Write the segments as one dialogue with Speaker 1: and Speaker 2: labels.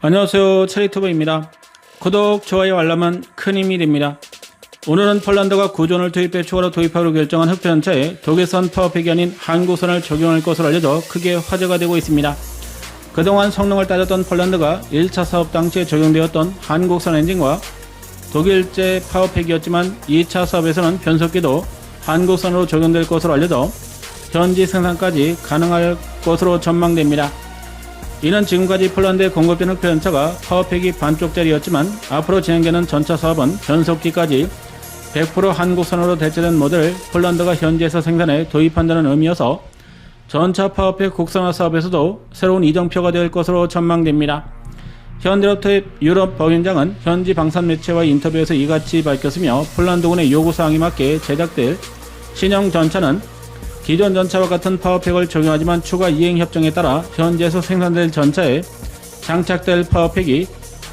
Speaker 1: 안녕하세요, 체리투브입니다. 구독, 좋아요, 알람은 큰 힘이 됩니다. 오늘은 폴란드가 구존을 투입해 추가로 도입하기로 결정한 흑표전차에 독일산 파워팩이 아닌 한국산을 적용할 것으로 알려져 크게 화제가 되고 있습니다. 그동안 성능을 따졌던 폴란드가 1차 사업 당시에 적용되었던 한국산 엔진과 독일제 파워팩이었지만 2차 사업에서는 변속기도 한국산으로 적용될 것으로 알려져 현지 생산까지 가능할 것으로 전망됩니다. 이는 지금까지 폴란드에 공급된 흑표전차가 파워팩이 반쪽짜리였지만 앞으로 진행되는 전차 사업은 변속기까지 100% 한국산으로 대체된 모델을 폴란드가 현지에서 생산해 도입한다는 의미여서 전차 파워팩 국산화 사업에서도 새로운 이정표가 될 것으로 전망됩니다. 현대로터의 유럽 법인장은 현지 방산 매체와의 인터뷰에서 이같이 밝혔으며 폴란드군의 요구사항에 맞게 제작될 신형 전차는 기존 전차와 같은 파워팩을 적용하지만 추가 이행협정에 따라 현지에서 생산될 전차에 장착될 파워팩이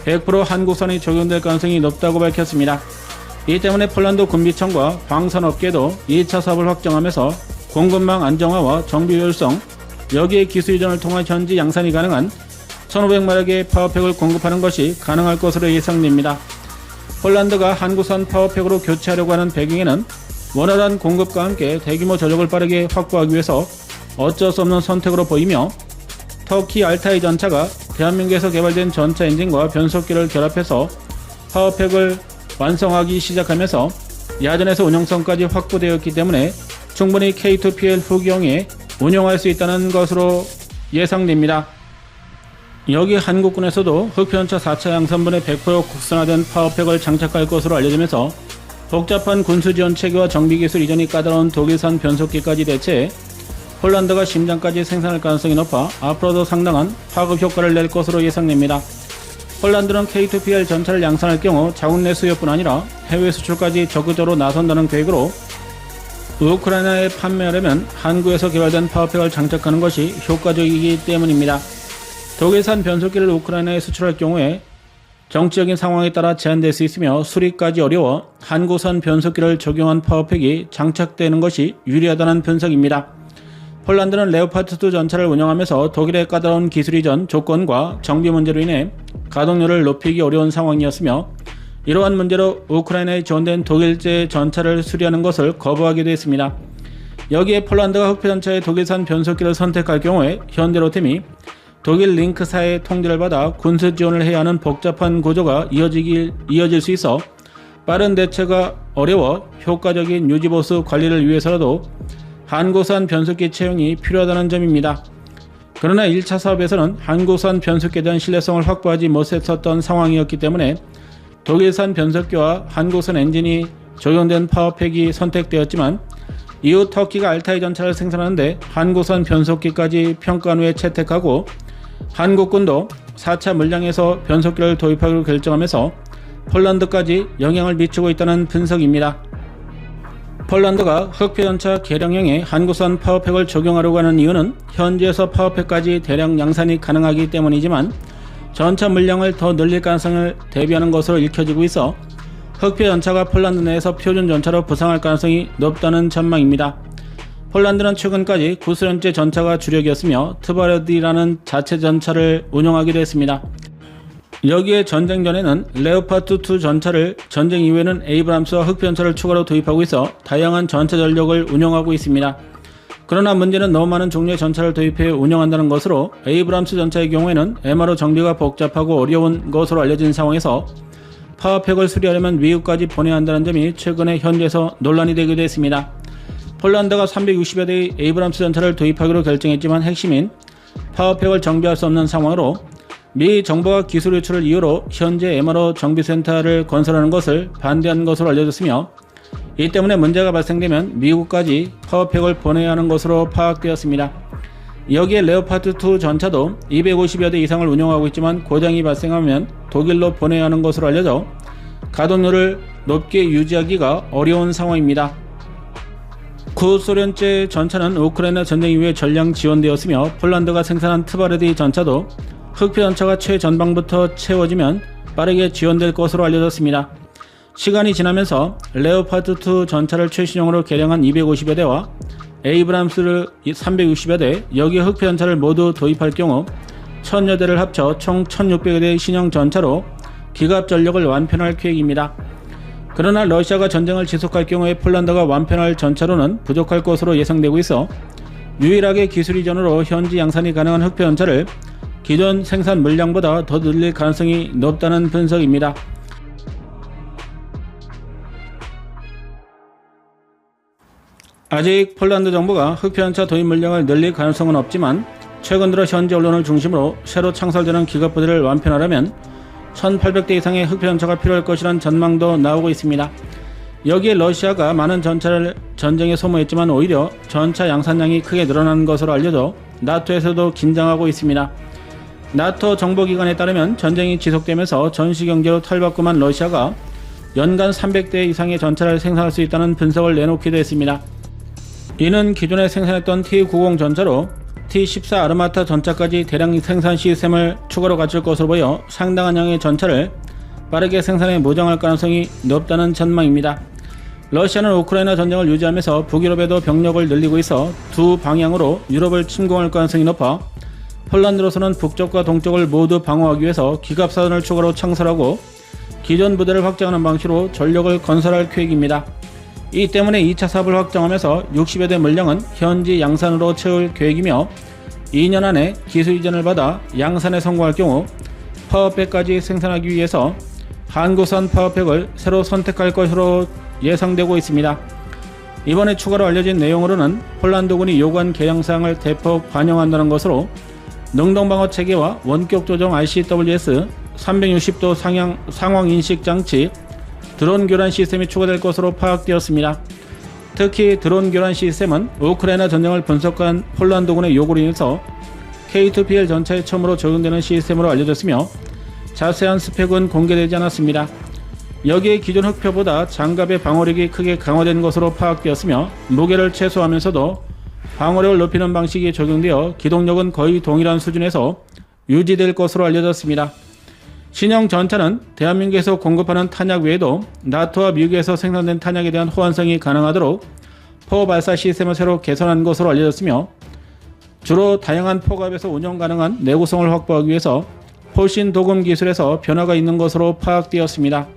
Speaker 1: 100% 한국산이 적용될 가능성이 높다고 밝혔습니다. 이 때문에 폴란드 군비청과 방산업계도 2차 사업을 확정하면서 공급망 안정화와 정비 효율성, 여기에 기술 이전을 통한 현지 양산이 가능한 1500마력의 파워팩을 공급하는 것이 가능할 것으로 예상됩니다. 폴란드가 한국산 파워팩으로 교체하려고 하는 배경에는 원활한 공급과 함께 대규모 전력을 빠르게 확보하기 위해서 어쩔 수 없는 선택으로 보이며, 터키 알타이 전차가 대한민국에서 개발된 전차 엔진과 변속기를 결합해서 파워팩을 완성하기 시작하면서 야전에서 운용성까지 확보되었기 때문에 충분히 K2PL 후기형에 운용할 수 있다는 것으로 예상됩니다. 여기 한국군에서도 흑표전차 4차 양산분의 100% 국산화된 파워팩을 장착할 것으로 알려지면서 복잡한 군수지원 체계와 정비기술 이전이 까다로운 독일산 변속기까지 대체해 폴란드가 심장까지 생산할 가능성이 높아 앞으로도 상당한 파급 효과를 낼 것으로 예상됩니다. 폴란드는 K2PL 전차를 양산할 경우 자국 내 수요뿐 아니라 해외 수출까지 적극적으로 나선다는 계획으로 우크라이나에 판매하려면 한국에서 개발된 파워팩을 장착하는 것이 효과적이기 때문입니다. 독일산 변속기를 우크라이나에 수출할 경우에 정치적인 상황에 따라 제한될 수 있으며 수리까지 어려워 한국산 변속기를 적용한 파워팩이 장착되는 것이 유리하다는 분석입니다. 폴란드는 레오파드2 전차를 운영하면서 독일의 까다로운 기술 이전 조건과 정비 문제로 인해 가동률을 높이기 어려운 상황이었으며, 이러한 문제로 우크라이나에 지원된 독일제 전차를 수리하는 것을 거부하기도 했습니다. 여기에 폴란드가 흑표전차의 독일산 변속기를 선택할 경우에 현대로템이 독일 링크사의 통제를 받아 군수 지원을 해야 하는 복잡한 구조가 이어질 수 있어 빠른 대처가 어려워 효과적인 유지보수 관리를 위해서라도 한국산 변속기 채용이 필요하다는 점입니다. 그러나 1차 사업에서는 한국산 변속기에 대한 신뢰성을 확보하지 못했었던 상황이었기 때문에 독일산 변속기와 한국산 엔진이 적용된 파워팩이 선택되었지만, 이후 터키가 알타이 전차를 생산하는데 한국산 변속기까지 평가한 후에 채택하고 한국군도 4차 물량에서 변속기를 도입하기로 결정하면서 폴란드까지 영향을 미치고 있다는 분석입니다. 폴란드가 흑표전차 개량형에 한국산 파워팩을 적용하려고 하는 이유는 현지에서 파워팩까지 대량 양산이 가능하기 때문이지만, 전차 물량을 더 늘릴 가능성을 대비하는 것으로 읽혀지고 있어 흑표전차가 폴란드 내에서 표준 전차로 부상할 가능성이 높다는 전망입니다. 폴란드는 최근까지 구소련제 전차가 주력이었으며 트바르디라는 자체 전차를 운용하기도 했습니다. 여기에 전쟁 전에는 레오파드2 전차를, 전쟁 이후에는 에이브람스와 흑표전차를 추가로 도입하고 있어 다양한 전차 전력을 운용하고 있습니다. 그러나 문제는 너무 많은 종류의 전차를 도입해 운영한다는 것으로, 에이브람스 전차의 경우에는 MRO 정비가 복잡하고 어려운 것으로 알려진 상황에서 파워팩을 수리하려면 미국까지 보내야 한다는 점이 최근에 현지에서 논란이 되기도 했습니다. 폴란드가 360여 대의 에이브람스 전차를 도입하기로 결정했지만 핵심인 파워팩을 정비할 수 없는 상황으로 미 정부가 기술 유출을 이유로 현재 MRO 정비센터를 건설하는 것을 반대한 것으로 알려졌으며, 이 때문에 문제가 발생되면 미국까지 파워팩을 보내야 하는 것으로 파악되었습니다. 여기에 레오파드2 전차도 250여 대 이상을 운영하고 있지만 고장이 발생하면 독일로 보내야 하는 것으로 알려져 가동률을 높게 유지하기가 어려운 상황입니다. 구소련제 전차는 우크라이나 전쟁 이후에 전량 지원되었으며, 폴란드가 생산한 트바르디 전차도 흑표전차가 최전방부터 채워지면 빠르게 지원될 것으로 알려졌습니다. 시간이 지나면서 레오파드2 전차를 최신형으로 개량한 250여 대와 에이브람스를 360여 대, 여기에 흑표전차를 모두 도입할 경우 1000여 대를 합쳐 총 1600여 대의 신형 전차로 기갑 전력을 완편할 계획입니다. 그러나 러시아가 전쟁을 지속할 경우에 폴란드가 완편할 전차로는 부족할 것으로 예상되고 있어 유일하게 기술 이전으로 현지 양산이 가능한 흑표전차를 기존 생산 물량보다 더 늘릴 가능성이 높다는 분석입니다. 아직 폴란드 정부가 흑표전차 도입 물량을 늘릴 가능성은 없지만 최근 들어 현지 언론을 중심으로 새로 창설되는 기갑부대를 완편하려면 1800대 이상의 흑표전차가 필요할 것이라는 전망도 나오고 있습니다. 여기에 러시아가 많은 전차를 전쟁에 소모했지만 오히려 전차 양산량이 크게 늘어난 것으로 알려져 나토에서도 긴장하고 있습니다. 나토 정보기관에 따르면 전쟁이 지속되면서 전시경제로 탈바꿈한 러시아가 연간 300대 이상의 전차를 생산할 수 있다는 분석을 내놓기도 했습니다. 이는 기존에 생산했던 T-90 전차로 T-14 아르마타 전차까지 대량 생산 시스템을 추가로 갖출 것으로 보여 상당한 양의 전차를 빠르게 생산해 무장할 가능성이 높다는 전망입니다. 러시아는 우크라이나 전쟁을 유지하면서 북유럽에도 병력을 늘리고 있어 두 방향으로 유럽을 침공할 가능성이 높아 폴란드로서는 북쪽과 동쪽을 모두 방어하기 위해서 기갑사단을 추가로 창설하고 기존 부대를 확장하는 방식으로 전력을 건설할 계획입니다. 이 때문에 2차 사업을 확장하면서 60여 대 물량은 현지 양산으로 채울 계획이며 2년 안에 기술 이전을 받아 양산에 성공할 경우 파워팩까지 생산하기 위해서 한국산 파워팩을 새로 선택할 것으로 예상되고 있습니다. 이번에 추가로 알려진 내용으로는 폴란드군이 요구한 개량사항을 대폭 반영한다는 것으로 능동방어 체계와 원격 조정 RCWS 360도 상황 인식 장치, 드론 교란 시스템이 추가될 것으로 파악되었습니다. 특히 드론 교란 시스템은 우크라이나 전쟁을 분석한 폴란드군의 요구로 인해서 K2PL 전차에 처음으로 적용되는 시스템으로 알려졌으며 자세한 스펙은 공개되지 않았습니다. 여기에 기존 흑표보다 장갑의 방어력이 크게 강화된 것으로 파악되었으며 무게를 최소화하면서도 방어력을 높이는 방식이 적용되어 기동력은 거의 동일한 수준에서 유지될 것으로 알려졌습니다. 신형 전차는 대한민국에서 공급하는 탄약 외에도 나토와 미국에서 생산된 탄약에 대한 호환성이 가능하도록 포 발사 시스템을 새로 개선한 것으로 알려졌으며 주로 다양한 포갑에서 운영 가능한 내구성을 확보하기 위해서 포신 도금 기술에서 변화가 있는 것으로 파악되었습니다.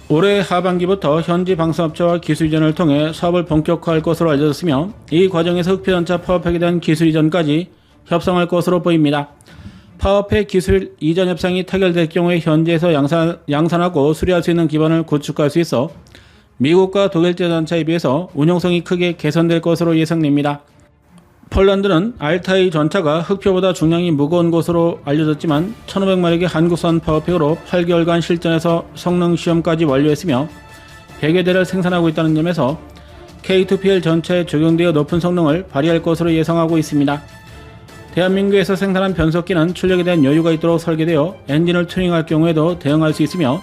Speaker 1: 올해 하반기부터 현지 방산업체와 기술 이전을 통해 사업을 본격화할 것으로 알려졌으며 이 과정에서 흑표전차 파워팩에 대한 기술 이전까지 협상할 것으로 보입니다. 파워팩 기술 이전 협상이 타결될 경우에 현지에서 양산하고 수리할 수 있는 기반을 구축할 수 있어 미국과 독일제 전차에 비해서 운용성이 크게 개선될 것으로 예상됩니다. 폴란드는 알타이 전차가 흑표보다 중량이 무거운 것으로 알려졌지만 1500마력의 한국산 파워팩으로 8개월간 실전에서 성능 시험까지 완료했으며 100여 대를 생산하고 있다는 점에서 K2PL 전차에 적용되어 높은 성능을 발휘할 것으로 예상하고 있습니다. 대한민국에서 생산한 변속기는 출력에 대한 여유가 있도록 설계되어 엔진을 튜닝할 경우에도 대응할 수 있으며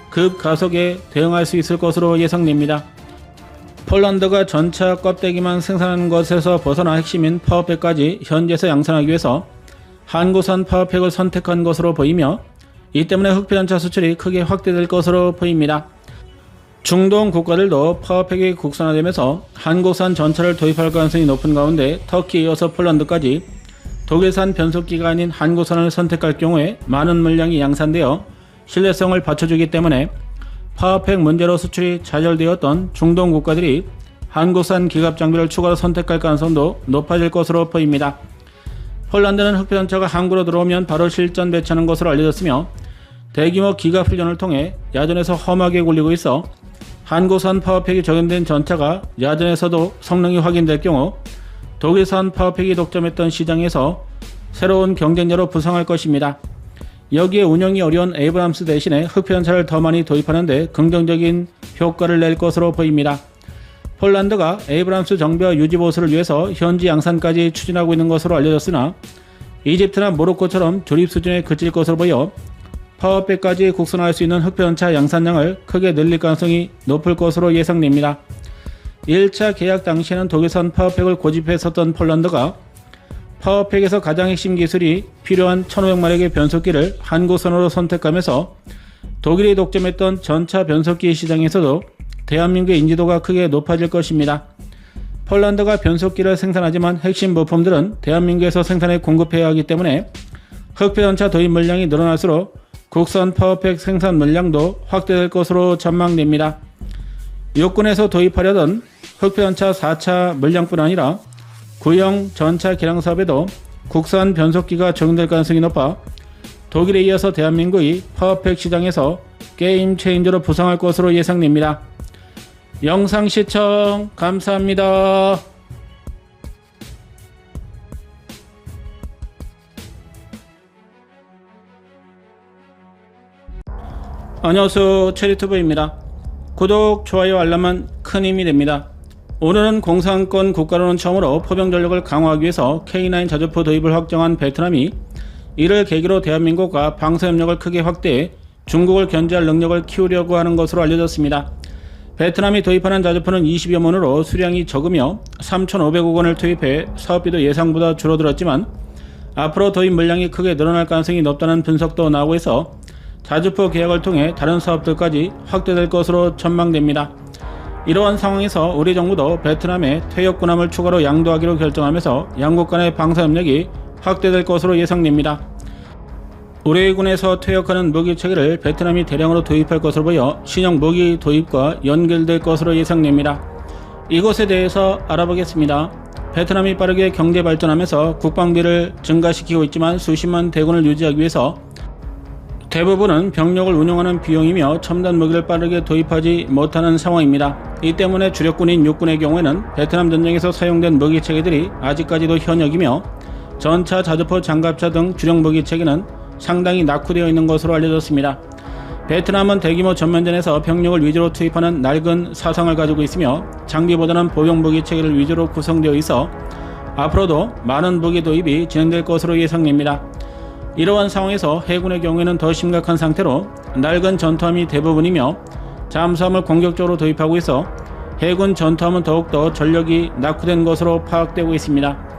Speaker 1: 급가속에 대응할 수 있을 것으로 예상됩니다. 폴란드가 전차 껍데기만 생산하는 것에서 벗어나 핵심인 파워팩까지 현지에서 양산하기 위해서 한국산 파워팩을 선택한 것으로 보이며 이 때문에 흑표전차 수출이 크게 확대될 것으로 보입니다. 중동 국가들도 파워팩이 국산화되면서 한국산 전차를 도입할 가능성이 높은 가운데 터키에 이어서 폴란드까지 독일산 변속기가 아닌 한국산을 선택할 경우에 많은 물량이 양산되어 신뢰성을 받쳐주기 때문에 파워팩 문제로 수출이 좌절되었던 중동 국가들이 한국산 기갑 장비를 추가로 선택할 가능성도 높아질 것으로 보입니다. 폴란드는 흑표전차가 항구로 들어오면 바로 실전 배치하는 것으로 알려졌으며 대규모 기갑 훈련을 통해 야전에서 험하게 굴리고 있어 한국산 파워팩이 적용된 전차가 야전에서도 성능이 확인될 경우 독일산 파워팩이 독점했던 시장에서 새로운 경쟁자로 부상할 것입니다. 여기에 운영이 어려운 에이브람스 대신에 흑표전차를 더 많이 도입하는 데 긍정적인 효과를 낼 것으로 보입니다. 폴란드가 에이브람스 정비와 유지 보수를 위해서 현지 양산까지 추진하고 있는 것으로 알려졌으나 이집트나 모로코처럼 조립 수준에 그칠 것으로 보여 파워팩까지 국산화할 수 있는 흑표전차 양산량을 크게 늘릴 가능성이 높을 것으로 예상됩니다. 1차 계약 당시에는 독일산 파워팩을 고집했었던 폴란드가 파워팩에서 가장 핵심 기술이 필요한 1500마력의 변속기를 한국산으로 선택하면서 독일이 독점했던 전차 변속기 시장에서도 대한민국의 인지도가 크게 높아질 것입니다. 폴란드가 변속기를 생산하지만 핵심 부품들은 대한민국에서 생산해 공급해야 하기 때문에 흑표전차 도입 물량이 늘어날수록 국산 파워팩 생산 물량도 확대될 것으로 전망됩니다. 육군에서 도입하려던 흑표전차 4차 물량뿐 아니라 구형 전차 개량 사업에도 국산 변속기가 적용될 가능성이 높아 독일에 이어서 대한민국이 파워팩 시장에서 게임 체인저로 부상할 것으로 예상됩니다. 영상 시청 감사합니다. 안녕하세요, 체리투브입니다. 구독, 좋아요, 알람은 큰 힘이 됩니다. 오늘은 공산권 국가로는 처음으로 포병 전력을 강화하기 위해서 K9 자주포 도입을 확정한 베트남이 이를 계기로 대한민국과 방사협력을 크게 확대해 중국을 견제할 능력을 키우려고 하는 것으로 알려졌습니다. 베트남이 도입하는 자주포는 20여門으로 수량이 적으며 3,500억 원을 투입해 사업비도 예상보다 줄어들었지만 앞으로 도입 물량이 크게 늘어날 가능성이 높다는 분석도 나오고 있어 자주포 계약을 통해 다른 사업들까지 확대될 것으로 전망됩니다. 이러한 상황에서 우리 정부도 베트남에 퇴역군함을 추가로 양도하기로 결정하면서 양국 간의 방사협력이 확대될 것으로 예상됩니다. 우리 군에서 퇴역하는 무기 체계를 베트남이 대량으로 도입할 것으로 보여 신형 무기 도입과 연결될 것으로 예상됩니다. 이것에 대해서 알아보겠습니다. 베트남이 빠르게 경제 발전하면서 국방비를 증가시키고 있지만 수십만 대군을 유지하기 위해서 대부분은 병력을 운용하는 비용이며 첨단 무기를 빠르게 도입하지 못하는 상황입니다. 이 때문에 주력군인 육군의 경우에는 베트남 전쟁에서 사용된 무기 체계들이 아직까지도 현역이며 전차, 자주포, 장갑차 등 주력 무기 체계는 상당히 낙후되어 있는 것으로 알려졌습니다. 베트남은 대규모 전면전에서 병력을 위주로 투입하는 낡은 사상을 가지고 있으며 장비보다는 보병 무기 체계를 위주로 구성되어 있어 앞으로도 많은 무기 도입이 진행될 것으로 예상됩니다. 이러한 상황에서 해군의 경우에는 더 심각한 상태로 낡은 전투함이 대부분이며 잠수함을 공격적으로 도입하고 있어 해군 전투함은 더욱더 전력이 낙후된 것으로 파악되고 있습니다.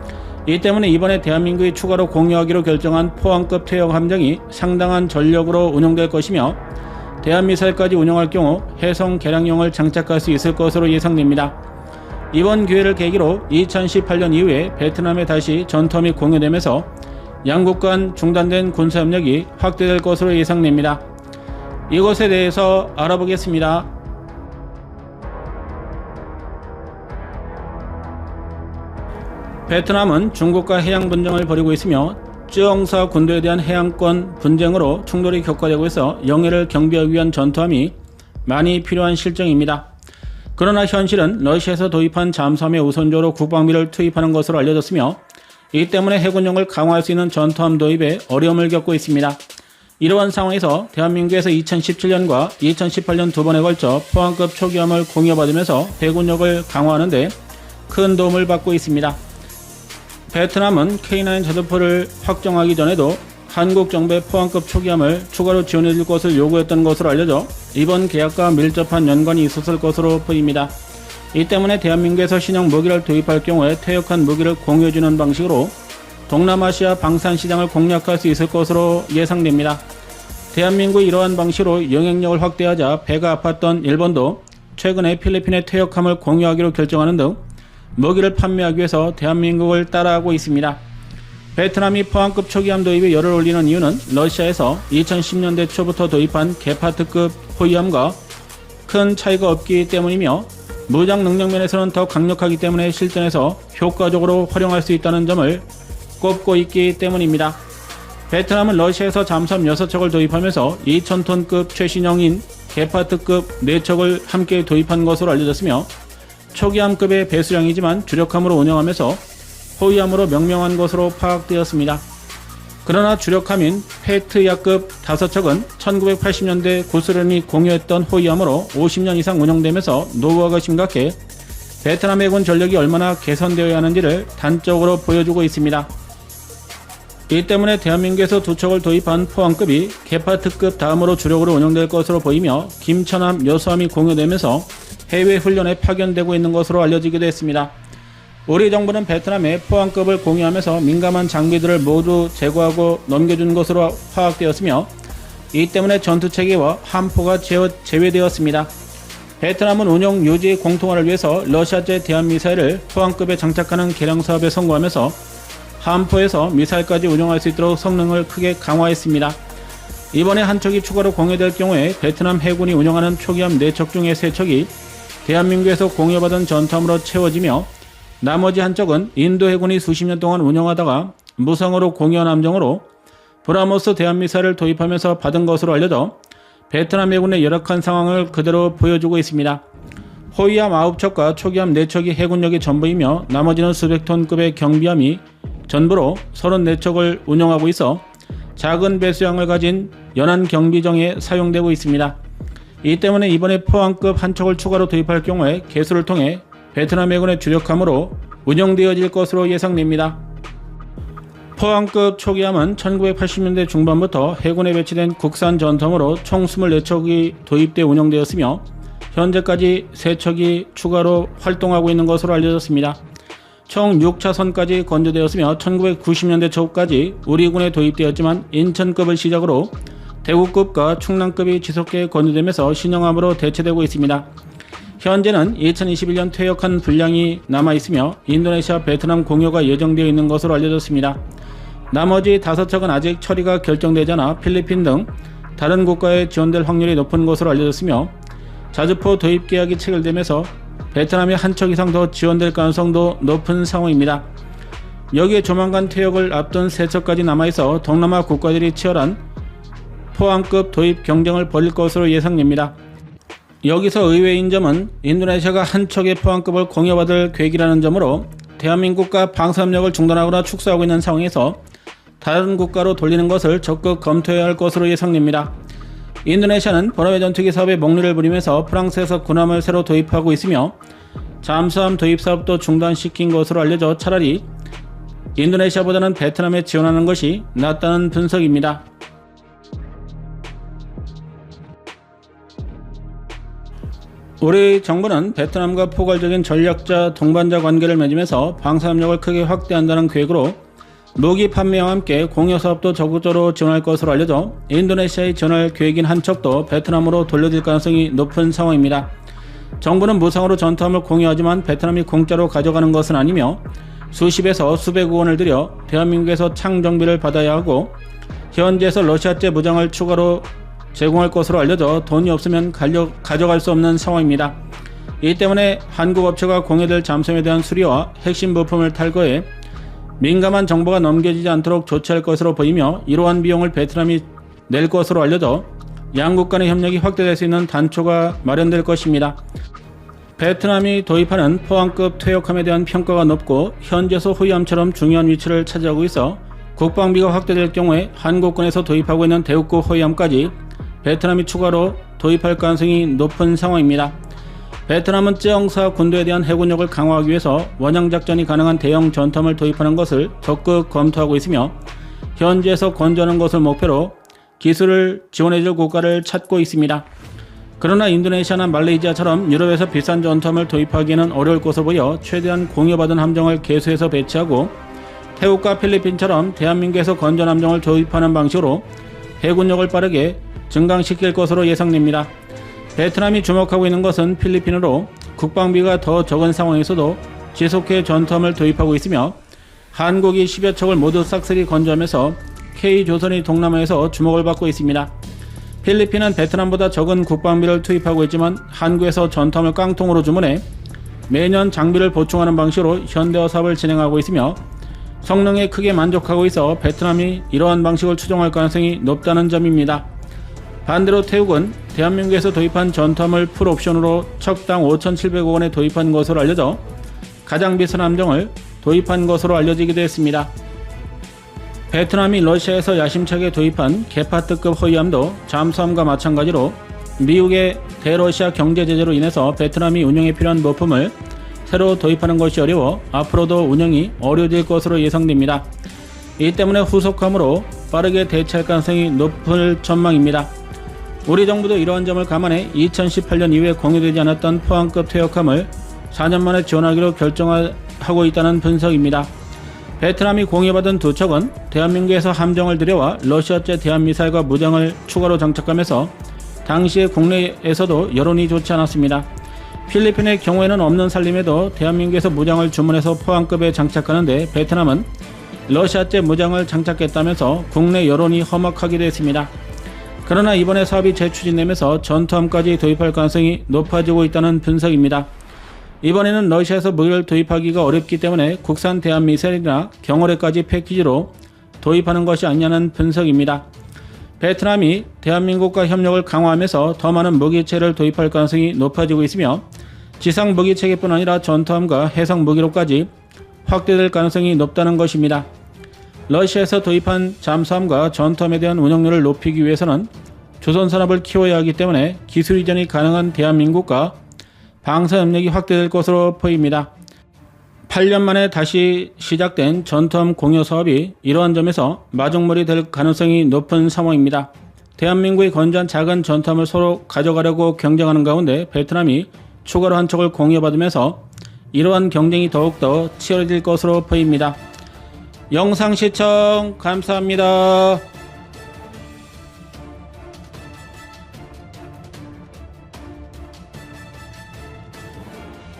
Speaker 1: 이 때문에 이번에 대한민국이 추가로 공유하기로 결정한 포항급 퇴역 함정이 상당한 전력으로 운용될 것이며 대한미사일까지 운용할 경우 해성 개량용을 장착할 수 있을 것으로 예상됩니다. 이번 기회를 계기로 2018년 이후에 베트남에 다시 전투함이 공유되면서 양국 간 중단된 군사협력이 확대될 것으로 예상됩니다. 이것에 대해서 알아보겠습니다. 베트남은 중국과 해양 분쟁을 벌이고 있으며 쯔엉사 군도에 대한 해양권 분쟁으로 충돌이 격화되고 있어 영해를 경비하기 위한 전투함이 많이 필요한 실정입니다. 그러나 현실은 러시아에서 도입한 잠수함에 우선적으로 국방비를 투입하는 것으로 알려졌으며 이 때문에 해군력을 강화할 수 있는 전투함 도입에 어려움을 겪고 있습니다. 이러한 상황에서 대한민국에서 2017년과 2018년 두 번에 걸쳐 포항급 초기함을 공여받으면서 해군력을 강화하는 데 큰 도움을 받고 있습니다. 베트남은 K9 자주포를 확정하기 전에도 한국 정부의 포항급 초기함을 추가로 지원해줄 것을 요구했던 것으로 알려져 이번 계약과 밀접한 연관이 있었을 것으로 보입니다. 이 때문에 대한민국에서 신형 무기를 도입할 경우에 퇴역한 무기를 공유해주는 방식으로 동남아시아 방산 시장을 공략할 수 있을 것으로 예상됩니다. 대한민국이 이러한 방식으로 영향력을 확대하자 배가 아팠던 일본도 최근에 필리핀의 퇴역함을 공유하기로 결정하는 등 무기를 판매하기 위해서 대한민국을 따라하고 있습니다. 베트남이 포항급 초기함 도입에 열을 올리는 이유는 러시아에서 2010년대 초부터 도입한 게파트급 호위함과 큰 차이가 없기 때문이며 무장 능력 면에서는 더 강력하기 때문에 실전에서 효과적으로 활용할 수 있다는 점을 꼽고 있기 때문입니다. 베트남은 러시아에서 잠수함 6척을 도입하면서 2000톤급 최신형인 게파트급 4척을 함께 도입한 것으로 알려졌으며 초기함급의 배수량이지만 주력함으로 운영하면서 호위함으로 명명한 것으로 파악되었습니다. 그러나 주력함인 페트야급 5척은 1980년대 구소련이 공유했던 호위함으로 50년 이상 운영되면서 노후화가 심각해 베트남 해군 전력이 얼마나 개선되어야 하는지를 단적으로 보여주고 있습니다. 이 때문에 대한민국에서 2척을 도입한 포항급이 게파트급 다음으로 주력으로 운영될 것으로 보이며 김천함 여수함이 공유되면서 해외 훈련에 파견되고 있는 것으로 알려지기도 했습니다. 우리 정부는 베트남에 포항급을 공유하면서 민감한 장비들을 모두 제거하고 넘겨준 것으로 파악되었으며 이 때문에 전투체계와 함포가 제외되었습니다. 베트남은 운용 유지 공통화를 위해서 러시아제 대한미사일을 포항급에 장착하는 개량 사업에 성공하면서 함포에서 미사일까지 운용할 수 있도록 성능을 크게 강화했습니다. 이번에 한 척이 추가로 공여될 경우에 베트남 해군이 운영하는 초기함 4척 중에 3척이 대한민국에서 공여받은 전투함으로 채워지며 나머지 한 척은 인도 해군이 수십 년 동안 운영하다가 무성으로 공여한 함정으로 브라모스 대한미사일을 도입하면서 받은 것으로 알려져 베트남 해군의 열악한 상황을 그대로 보여주고 있습니다. 호위함 9척과 초기함 4척이 해군력이 전부이며 나머지는 수백 톤급의 경비함이 전부로 34척을 운영하고 있어 작은 배수량을 가진 연안 경비정에 사용되고 있습니다. 이 때문에 이번에 포항급 한 척을 추가로 도입할 경우에 개수를 통해 베트남 해군의 주력함으로 운영되어질 것으로 예상됩니다. 포항급 초기함은 1980년대 중반부터 해군에 배치된 국산 전투함으로 총 24척이 도입돼 운영되었으며 현재까지 3척이 추가로 활동하고 있는 것으로 알려졌습니다. 총 6차선까지 건조되었으며 1990년대 초까지 우리군에 도입되었지만 인천급을 시작으로 대구급과 충남급이 지속해 건조되면서 신형함으로 대체되고 있습니다. 현재는 2021년 퇴역한 분량이 남아있으며 인도네시아, 베트남 공여가 예정되어 있는 것으로 알려졌습니다. 나머지 5척은 아직 처리가 결정되지 않아 필리핀 등 다른 국가에 지원될 확률이 높은 것으로 알려졌으며 자주포 도입 계약이 체결되면서 베트남이 한 척 이상 더 지원될 가능성도 높은 상황입니다. 여기에 조만간 퇴역을 앞둔 3척까지 남아있어 동남아 국가들이 치열한 포항급 도입 경쟁을 벌일 것으로 예상됩니다. 여기서 의외인 점은 인도네시아가 한 척의 포항급을 공여받을 계획이라는 점으로 대한민국과 방산협력을 중단하거나 축소하고 있는 상황에서 다른 국가로 돌리는 것을 적극 검토해야 할 것으로 예상됩니다. 인도네시아는 버나웨 전투기 사업에 목리를 부리면서 프랑스에서 군함을 새로 도입하고 있으며 잠수함 도입 사업도 중단시킨 것으로 알려져 차라리 인도네시아보다는 베트남에 지원하는 것이 낫다는 분석입니다. 우리 정부는 베트남과 포괄적인 전략자 동반자 관계를 맺으면서 방산협력을 크게 확대한다는 계획으로 무기 판매와 함께 공여 사업도 적극적으로 지원할 것으로 알려져 인도네시아에 지원할 계획인 한 척도 베트남으로 돌려질 가능성이 높은 상황입니다. 정부는 무상으로 전투함을 공여하지만 베트남이 공짜로 가져가는 것은 아니며 수십에서 수백억 원을 들여 대한민국에서 창정비를 받아야 하고 현지에서 러시아제 무장을 추가로 제공할 것으로 알려져 돈이 없으면 가져갈 수 없는 상황입니다. 이 때문에 한국 업체가 공여될 잠수함에 대한 수리와 핵심 부품을 탈거해 민감한 정보가 넘겨지지 않도록 조치할 것으로 보이며 이러한 비용을 베트남이 낼 것으로 알려져 양국 간의 협력이 확대될 수 있는 단초가 마련될 것입니다. 베트남이 도입하는 포항급 퇴역함에 대한 평가가 높고 현재소 호위함처럼 중요한 위치를 차지하고 있어 국방비가 확대될 경우에 한국군에서 도입하고 있는 대우급 호위함까지 베트남이 추가로 도입할 가능성이 높은 상황입니다. 베트남은 쯔엉사 군도에 대한 해군력을 강화하기 위해서 원양작전이 가능한 대형 전투함을 도입하는 것을 적극 검토하고 있으며 현지에서 건조하는 것을 목표로 기술을 지원해줄 국가를 찾고 있습니다. 그러나 인도네시아나 말레이시아처럼 유럽에서 비싼 전투함을 도입하기에는 어려울 것으로 보여 최대한 공여받은 함정을 개수해서 배치하고 태국과 필리핀처럼 대한민국에서 건조한 함정을 도입하는 방식으로 해군력을 빠르게 증강시킬 것으로 예상됩니다. 베트남이 주목하고 있는 것은 필리핀으로 국방비가 더 적은 상황에서도 지속해 전투함을 도입하고 있으며 한국이 10여 척을 모두 싹쓸이 건조하면서 K조선이 동남아에서 주목을 받고 있습니다. 필리핀은 베트남보다 적은 국방비를 투입하고 있지만 한국에서 전투함을 깡통으로 주문해 매년 장비를 보충하는 방식으로 현대화 사업을 진행하고 있으며 성능에 크게 만족하고 있어 베트남이 이러한 방식을 추종할 가능성이 높다는 점입니다. 반대로 태국은 대한민국에서 도입한 전투함을 풀옵션으로 척당 5,700억 원에 도입한 것으로 알려져 가장 비싼 함정을 도입한 것으로 알려지기도 했습니다. 베트남이 러시아에서 야심차게 도입한 게파트급 호위함도 잠수함과 마찬가지로 미국의 대러시아 경제 제재로 인해서 베트남이 운영에 필요한 부품을 새로 도입하는 것이 어려워 앞으로도 운영이 어려워질 것으로 예상됩니다. 이 때문에 후속함으로 빠르게 대체할 가능성이 높을 전망입니다. 우리 정부도 이러한 점을 감안해 2018년 이후에 공유되지 않았던 포항급 퇴역함을 4년 만에 지원하기로 결정하고 있다는 분석입니다. 베트남이 공유받은 2척은 대한민국에서 함정을 들여와 러시아제 대한미사일과 무장을 추가로 장착하면서 당시에 국내에서도 여론이 좋지 않았습니다. 필리핀의 경우에는 없는 살림에도 대한민국에서 무장을 주문해서 포항급에 장착하는데 베트남은 러시아제 무장을 장착했다면서 국내 여론이 험악하기도 했습니다. 그러나 이번에 사업이 재추진되면서 전투함까지 도입할 가능성이 높아지고 있다는 분석입니다. 이번에는 러시아에서 무기를 도입하기가 어렵기 때문에 국산 대한미사일이나 경호뢰까지 패키지로 도입하는 것이 아니냐는 분석입니다. 베트남이 대한민국과 협력을 강화하면서 더 많은 무기체를 도입할 가능성이 높아지고 있으며 지상 무기체계뿐 아니라 전투함과 해상 무기로까지 확대될 가능성이 높다는 것입니다. 러시아에서 도입한 잠수함과 전투함에 대한 운용률을 높이기 위해서는 조선산업을 키워야 하기 때문에 기술 이전이 가능한 대한민국과 방산협력이 확대될 것으로 보입니다. 8년 만에 다시 시작된 전투함 공유 사업이 이러한 점에서 마중물이 될 가능성이 높은 상황입니다. 대한민국이 건조한 작은 전투함을 서로 가져가려고 경쟁하는 가운데 베트남이 추가로 한 척을 공유받으면서 이러한 경쟁이 더욱더 치열해질 것으로 보입니다. 영상 시청 감사합니다.